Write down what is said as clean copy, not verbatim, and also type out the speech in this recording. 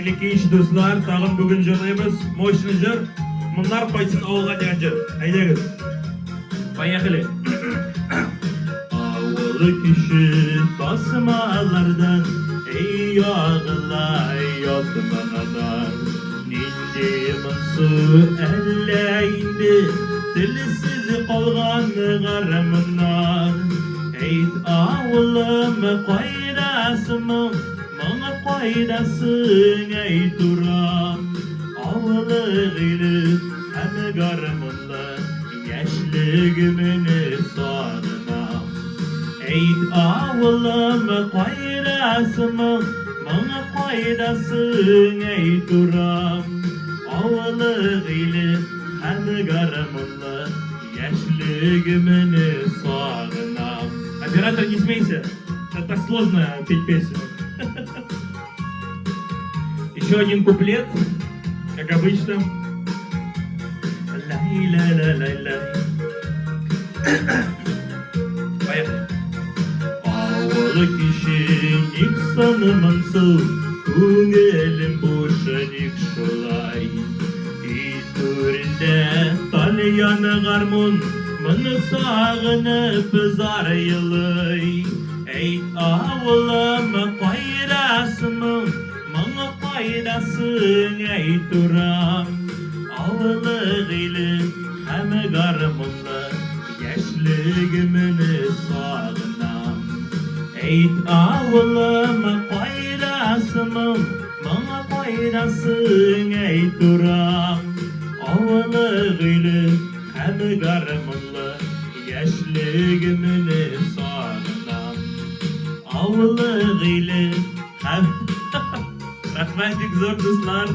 Hayırlı iş dostlar, tağın bugün jönemiz Moşni jör. Bunlar koysun oğulga degen jör. Haydi kız. Bayakılı. Ağılı kişi basmalardan, ey yağılay yatmanadan. Nindi mınsı elleyindi, dilsiz kalgan garımından. Eyt ağılım koyrasımım, bana koydasın ey duram. Ağılığıyla hem garımınla, yaşlığımını sarınam. Eyt ağılım koyrasımım, bana koydasın ey duram. Ağılığıyla hem garımınla, yaşlığımını sarınam. Оператор, не смейся, это так сложно петь песню. Еще один куплет, как обычно. Лай-ла-ла-лай-лай. Поехали. Ağlı kişilik sanımınsız, Күңелім бушыник шулай. İturinde talyanı garmun, Mını sağınıp zar yılay. Ey ağılım koyrasımım, Mana koydasın ey duram. Ağılığıyla hem garımınla, Yaşlığımını sağınam. Ey ağılım koyrasımım, Mana koydasın ey duram. Ağılığıyla hem garımınla, Yaşlığımını sağınam. Ağılığıyla hem... Rahmetlik zor dostlar.